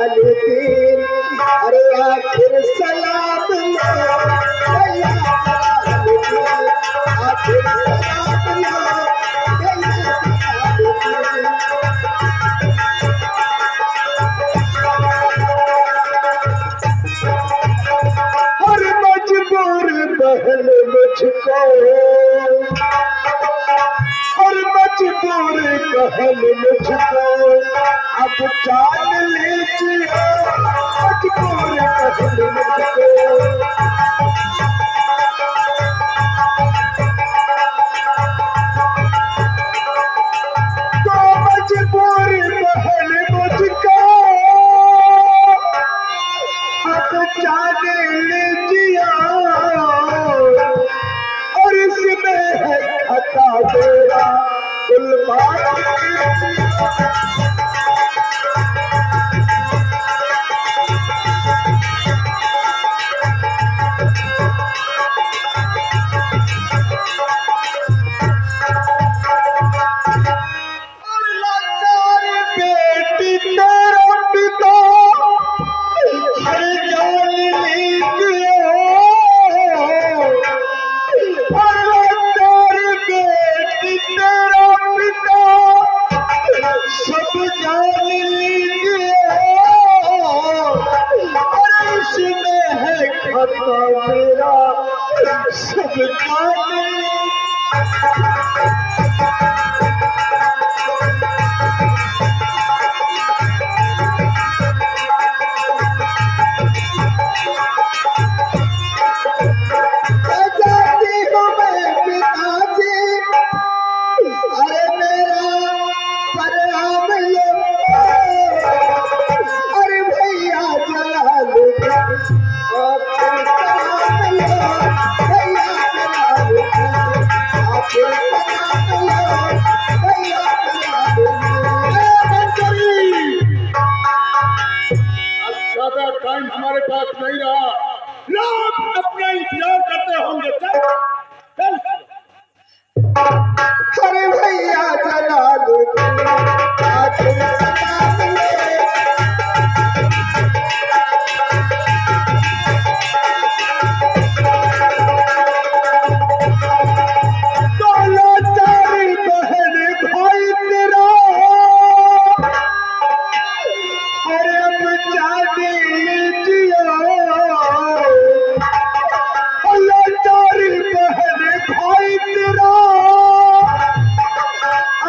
जलालुद्दीन, अरे आखिर सलाम लो भैया जलालुद्दीन, आखिर सलाम लो भैया जलालुद्दीन। और मजबूर बहन मुझको, और मजबूर बहन मुझको अब जान लीजिए, मजबूर बहन मुझको। तो मजबूर बहन मुझको अब जान लीजिए, और इसमें है खता मेरा कुर्बान। बेटी तेरा पिता हर जान लीजिए, बेटी तेरा पिता सब जान लीजिए, और इसमें है खता मेरा सब जान लीजिए। अरे मेरा प्रणाम लो, अरे भैया जलालुद्दीन, आखिर सलाम लो भैया जलालुद्दीन, आखिर सलाम लो भैया जलालुद्दीन। अब ज्यादा टाइम हमारे पास नहीं रहा, लोग अपना इंतजार करते होंगे। चल चल। अरे भैया जलालुद्दीन, आखिर सलाम लो। लाचारी बहन भाई तेरा, अरे अब जान लीजिए, लाचारी बहन भाई तेरा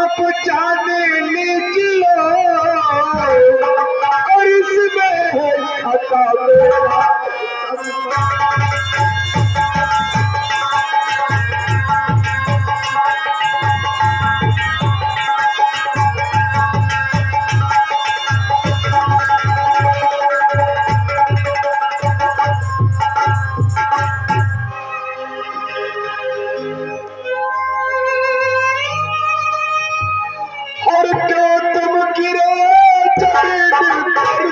अब जान लीजिए, और इसमें है खता मेरा। और क्यों तुम गिरे जमीन पर,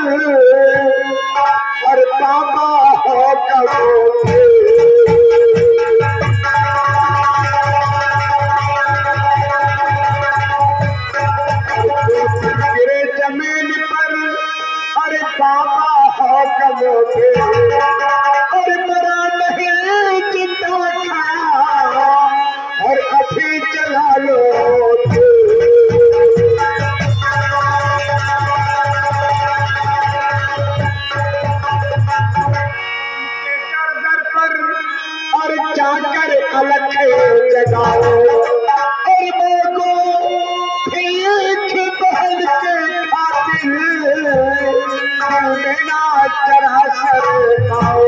और बाबा हो कबोगे, गिरे जमीन पर, अरे बाबा हो कबोगे, और मरा नहीं जिंदा खाया, और अभी चला लो और जाकर अलग जगाओ, और मोको भीख बहन के खातिर देना चढ़ा सर पाओ।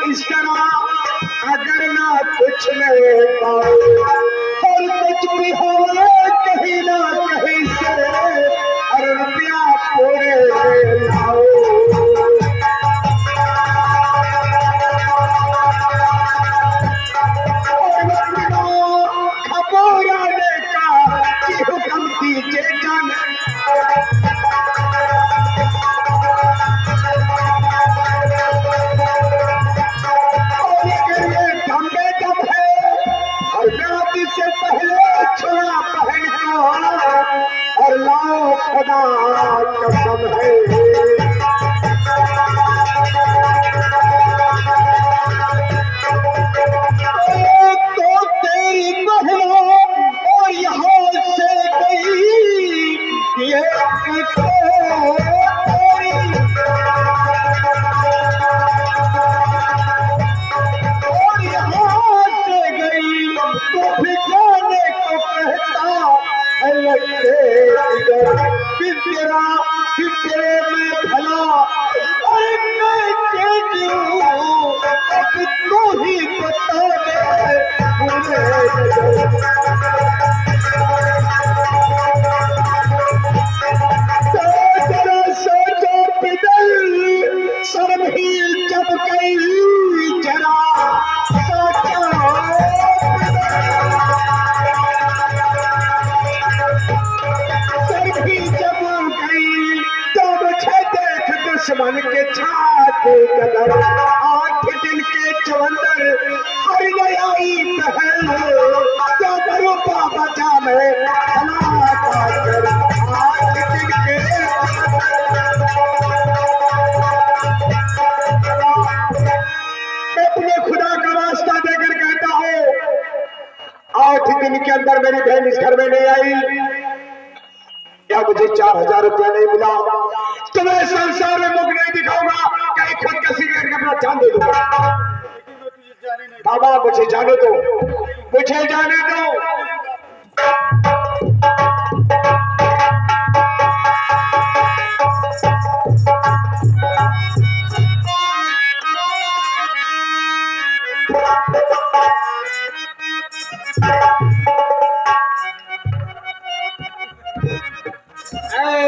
इस तरह अगर ना कुछ नहीं पाओ, और कुछ भी हो कहीं ना कहीं से, और रुपया पूरे लाओ। खबर आने का हुक्म दीजिए जाने, और ये दम है, और खुदा कसम है। तो तेरी बहना और यहाँ से गई ये और यहाँ से गई तो फिर जाने को कहता तेरा में भला और मैं जीऊं अब तो ही बता दे मुझे। जरा सोचो पिदल शर्म ही जब गई जरा सोचो शर्म ही जब गई तो मुझे देख दुश्मन के छाते कदर 8 दिन के चवंदर हर गई पहल तो बरो बाबा जा मैं भला कर 8 दिन के मैं तुम्हें खुदा का वास्ता देकर कहता हूँ 8 दिन के अंदर मेरी बहन इस घर में नहीं आई या मुझे 4000 रुपया नहीं मिला तो मैं संसार में मुख नहीं दिखाऊंगा कहीं खुद का सिगरेट का अपना जान दे दूंगा। बाबा मुझे जाने दो, मुझे जाने दो।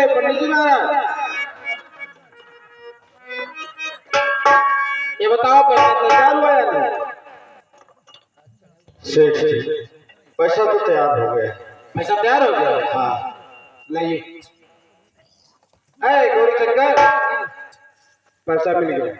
पंडित जी ये बताओ पैसा तैयार हुआ या नहीं? सेठ जी पैसा तो तैयार हो गया। पैसा तैयार हो गया? हाँ लाइए। गौरी शंकर पैसा मिल गया।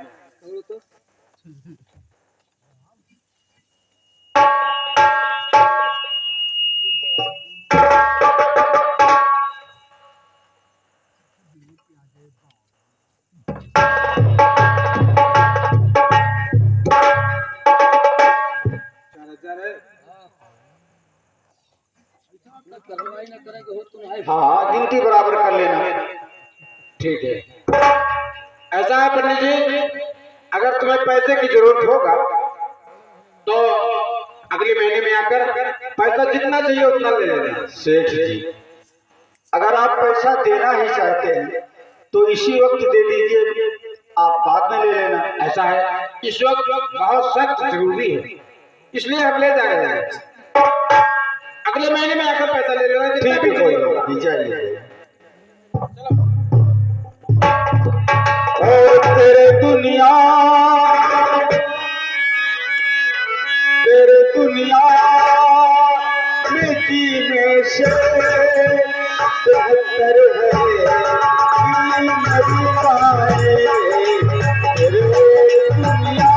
हाँ गिनती बराबर कर लेना। ठीक है। ऐसा है पंडित जी, अगर तुम्हें पैसे की जरूरत होगा तो अगले महीने में आकर पैसा जितना चाहिए उतना ले लेना। सेठ जी अगर आप पैसा देना ही चाहते हैं तो इसी वक्त दे दीजिए, आप बाद में ले लेना। ऐसा है, इस वक्त बहुत सख्त जरूरी है, इसलिए हम ले जा रहे हैं। अगले महीने में आकर पैसा ले लेना। ठीक है, कोई बात नहीं, जाइए। तेरे दुनिया में जीने से बेहतर है कि मर पाए। तेरे दुनिया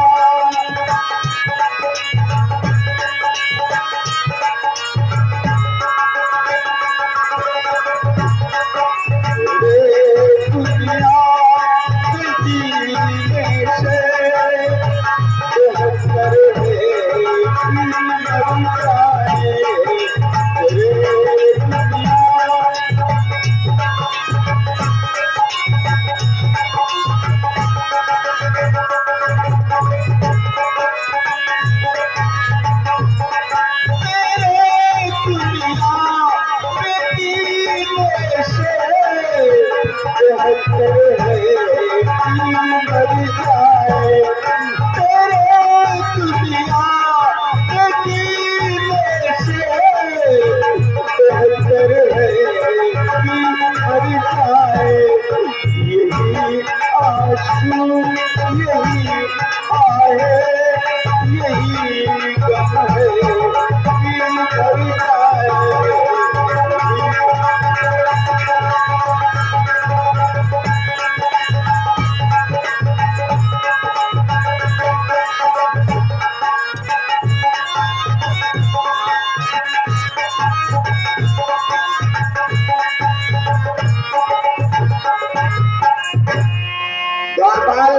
द्वारपाल,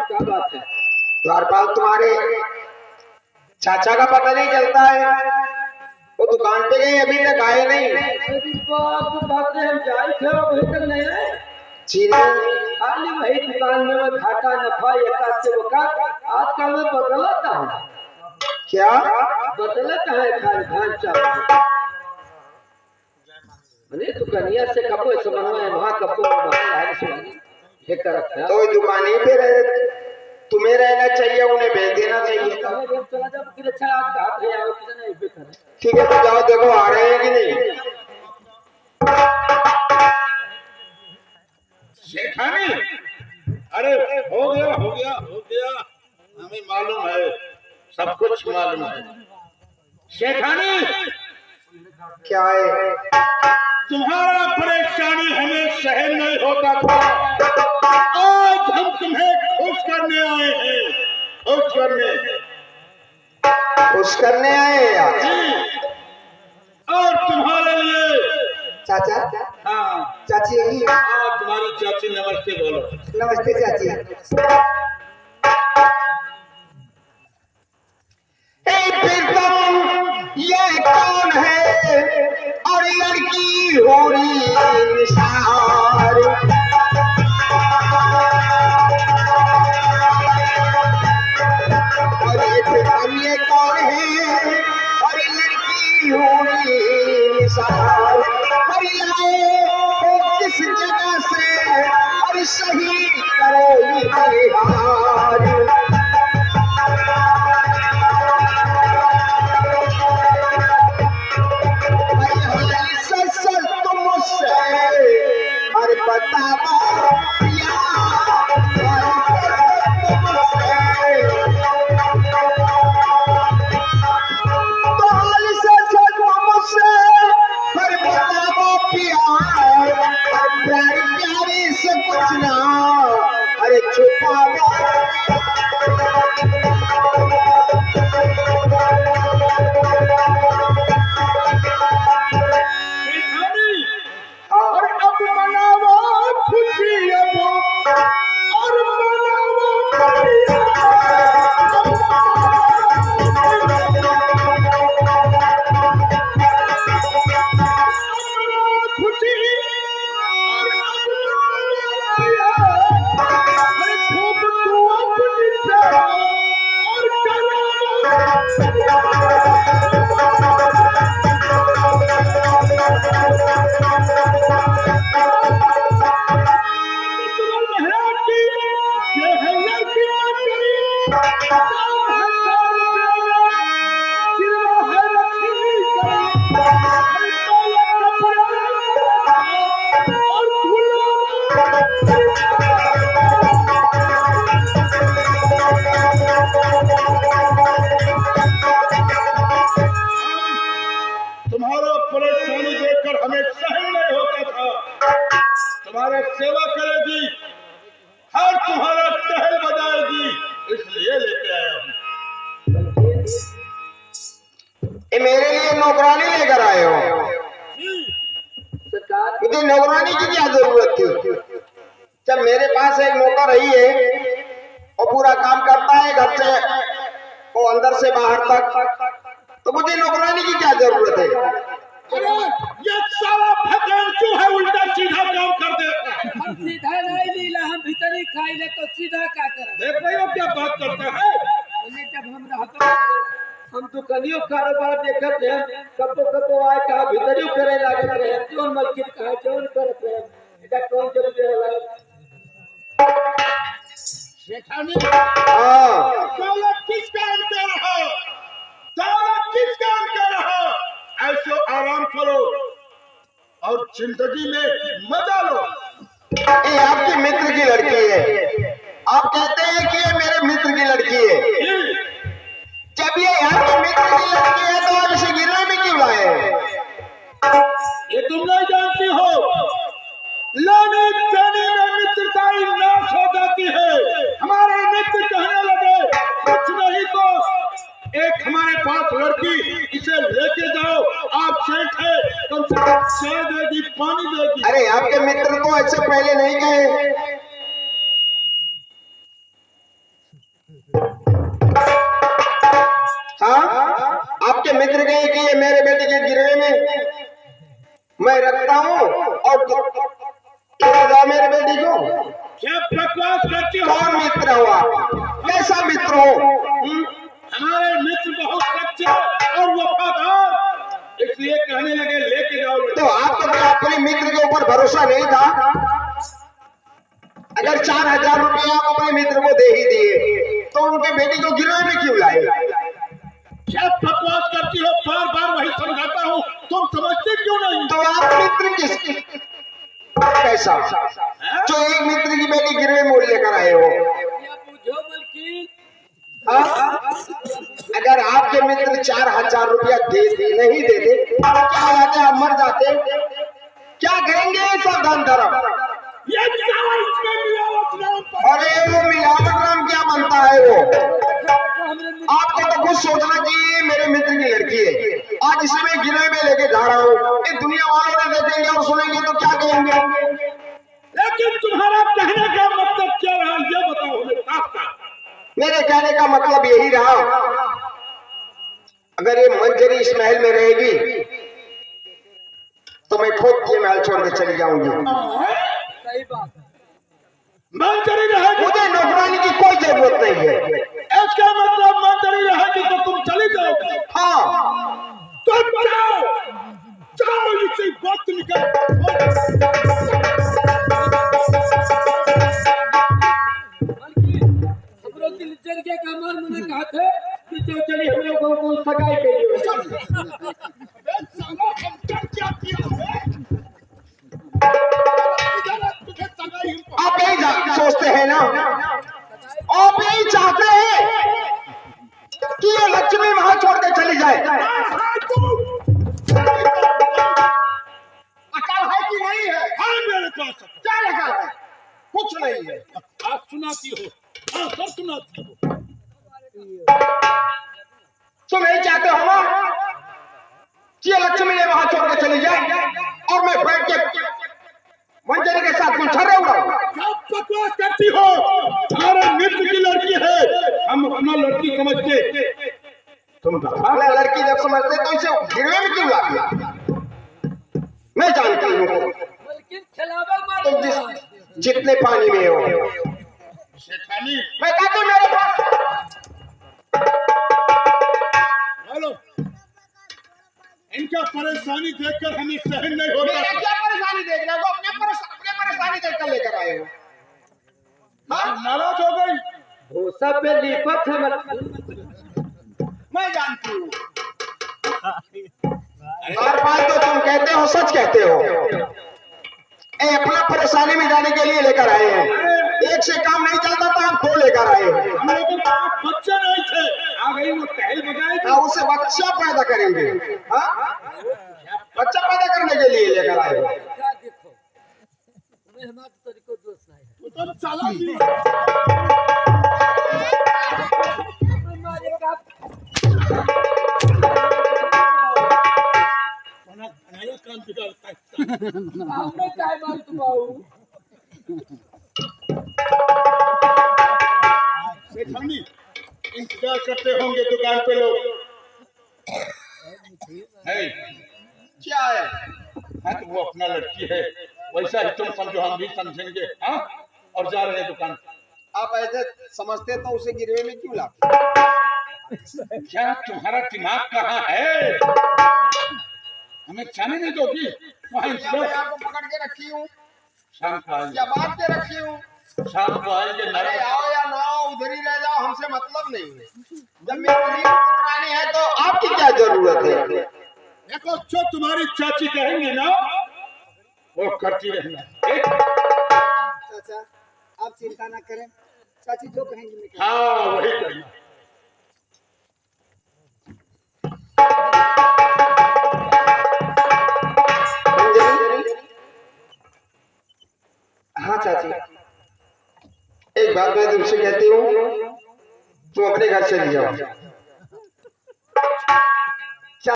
क्या बात है? द्वारपाल, तुम्हारे चाचा का पता नहीं चलता है, वो दुकान पे गए अभी तक आए नहीं। अरे बाप बात रे, हम जाए थे और अभी तक नहीं आए। चीनी खाली वही दुकान में मैं घाटा नफा एकाद से वकात। आजकल में बदलता है, क्या? बदलता है खाली धान चावल। अरे दुकानिया से कपो समन्वय वहाँ कपो वहाँ ये करत है। तो दुकान ही पे रहे, तुम्हें रहना चाहिए, उन्हें भेज देना चाहिए। चला जब फिर अच्छा आप कहा थे आओ किधर नहीं बेकार। ठीक है, तो जाओ देखो आ रहे हैं कि नहीं। शेखानी, अरे हो गया हो गया हो गया, हमें मालूम है, सब कुछ मालूम है। शेखानी, क्या है? तुम्हारा परेशानी हमें सहन नहीं होता था, आज हम तुम्हें खुश करने आए हैं, खुश करने। खुश करने आए यार। और तुम्हारे लिए चाचा, हाँ चाची यही है। हाँ, तुम्हारी चाची नमस्ते बोलो। नमस्ते चाची। फिर तुम ये कौन है और लड़की हो रही निसार? और ये फिर तुम ये कौन है और लड़की हो रही निसार? और लाए हो किस जगह से और सही करो ये हार। सर तुम मुझसे और बताओ प्यारे से कुछ ना, अरे छुपावा। और अब मनावा खुशी अब, और मनावा खुशी, और अरे खूब तू अपनी से और तुम्हारा परेशानी देखकर हमें सहन नहीं होता था। तुम्हारा सेवा करेगी, हर तुम्हारा टहल बजाएगी, इसलिए लेके आया हूँ। ये मेरे लिए नौकरानी लेकर आए हो? सरकार मुझे नौकरानी की क्या जरूरत थी? जब मेरे पास एक नौकर रही है और पूरा काम करता है घर से वो अंदर से बाहर तक, तो मुझे नौकरानी की क्या जरूरत है? अरे ये सारा फकंचू है, उल्टा सीधा काम कर देता है। हम सीधा नहीं लीला, हम भीतरी खाई ले तो सीधा का कर। देख रहे हो क्या बात करता है? जब हम रहते हम दुकानियों कारोबार देखते हैं, कबो कबो आए कहा भीतरी करे लागत रहे, जोन मस्जिद कहा जोन करते हैं, इधर कौन जब दे रहा शेखानी, हाँ, दौलत किस काम कर रहा हो? दौलत किस काम कर रहा हो? ऐसे आराम करो और जिंदगी में मजा लो। ये आपके मित्र की लड़की है। आप कहते हैं कि ये मेरे मित्र की लड़की है। जब ये आपके मित्र की लड़की है तो आप इसे गिरने में क्यों लाए? ये तुम नहीं जानती हो, लेने देने में मित्रताई नाश हो जाती है। हमारे मित्र कहने लगे कुछ नहीं तो एक हमारे पास लड़की इसे लेके जाओ। आप सेठ है, कम से कम चाय देगी, पानी देगी। अरे आपके मित्र तो ऐसे पहले नहीं गए। हाँ, आपके मित्र गए कि ये मेरे बेटे के गिरवे में मैं रखता हूँ और ले जाओ मेरे बेटी को। क्या बकवास करती हो? कौन मित्र हो आप? कैसा मित्र हो? हमारे मित्र बहुत सच्चे और वफादार, इसलिए कहने लगे लेके जाओ। तो आपको क्या अपने मित्र के ऊपर भरोसा नहीं था? अगर 4000 रुपये आप अपने मित्र को दे ही दिए तो उनके बेटी को गिरवे में क्यों लाए? क्या बकवास करती हो? बार बार वही समझाता हूँ, तुम समझते क्यों नहीं? तो आप मित्र किस कैसा जो एक मित्र की बेटी गिरवे मोड़ लेकर आए हो? हाँ? अगर आपके मित्र 4000 रुपया नहीं देते क्या होते? आप मर जाते। क्या करेंगे सब धन धर्म? ये इसमें मिलावट नाम पर। अरे वो मिलावट नाम क्या बनता है? वो आपको तो खुद सोचना चाहिए मेरे मित्र की लड़की है, आज इसमें गिरवे में लेके जा रहा हूँ। ये दुनिया वालों ने देखेंगे और सुनेंगे तो क्या कहेंगे? लेकिन तुम्हारा कहने का मतलब क्या रहा, ये बताओ हमें साफ साफ। मेरे कहने का मतलब यही रहा, अगर ये मंजरी इस महल में रहेगी तो मैं खुद ये महल छोड़ के चली जाऊंगी। सही बात है, मंजरी रहेगी। मुझे नौकरानी की कोई जरूरत नहीं है। इसका मतलब मंजरी रहेगी तो तुम चली जाओगे? हाँ, तो जाओ जाओ, इसी वक्त निकल। के कमाल मैंने कहा थे कि जो चली हम लोगों को सगाई के लिए। आप यही सोचते हैं ना, आप यही चाहते हैं कि ये लक्ष्मी वहां छोड़ के चली जाए। अकल है कि नहीं है? हाँ मेरे पास क्या अकल है? कुछ नहीं है। आप सुनाती हो, हाँ सब सुनाती हो। तुम यही चाहते हो ना कि ये लक्ष्मी ये वहां छोड़ के चली जाए और मैं बैठ के मंजरी के साथ गुलछर्रे उड़ाऊं? क्या बकवास करती हो? हमारे मित्र की लड़की है, हम अपना लड़की समझते। तुम अपना लड़की जब समझते तो इसे गिरवे में क्यों लाती? मैं जानती हूँ तुम जितने पानी में हो। शेठानी, मैं कहती हूँ मेरे पास हेलो, इनका परेशानी देखकर हमें सहन नहीं होता। मेरे क्या परेशानी देख रहे हो? अपने परेशानी देखकर लेकर आए हो। नाराज हो गई? भूसा पे लिपट है मैं जानती हूँ। हर बात तो तुम कहते हो सच कहते हो। अपना परेशानी मिटाने के लिए लेकर आए हैं। एक से काम नहीं चलता तो हम दो लेकर आए हैं। हम लोगों के पास बच्चे नहीं थे, आ गई वो टहल बजाएगी। उसे बच्चा पैदा करेंगे। हाँ? बच्चा पैदा करने के लिए लेकर आए हैं। तो चला भी। काम बिगाड़ता है। इंतजार करते होंगे दुकान पे लोग। है क्या है? हाँ तो वो अपना लड़की है, वैसा ही तुम समझो, हम भी समझेंगे। हाँ, और जा रहे हैं दुकान। आप ऐसे समझते तो उसे गिरवे में क्यों लाते? क्या तुम्हारा दिमाग कहाँ है? हमें जाने नहीं दोगी? वहाँ मैं आपको पकड़ के रखी हूँ शाम को आएंगे, या बांध के रखी हूँ? शाम को आएंगे। अरे नाराज आओ या ना आओ, उधर ही रह जाओ, हमसे मतलब नहीं है। जब मेरी नींद पकड़ानी है तो आपकी क्या जरूरत है? देखो, जो तुम्हारी चाची कहेंगे ना वो करती रहना। चाचा आप चिंता ना करें, चाची जो कहेंगी मैं करूंगा। हाँ वही करना। हाँ चाची, एक बात मैं तुमसे कहती हूँ, तुम अपने घर चली जाओ।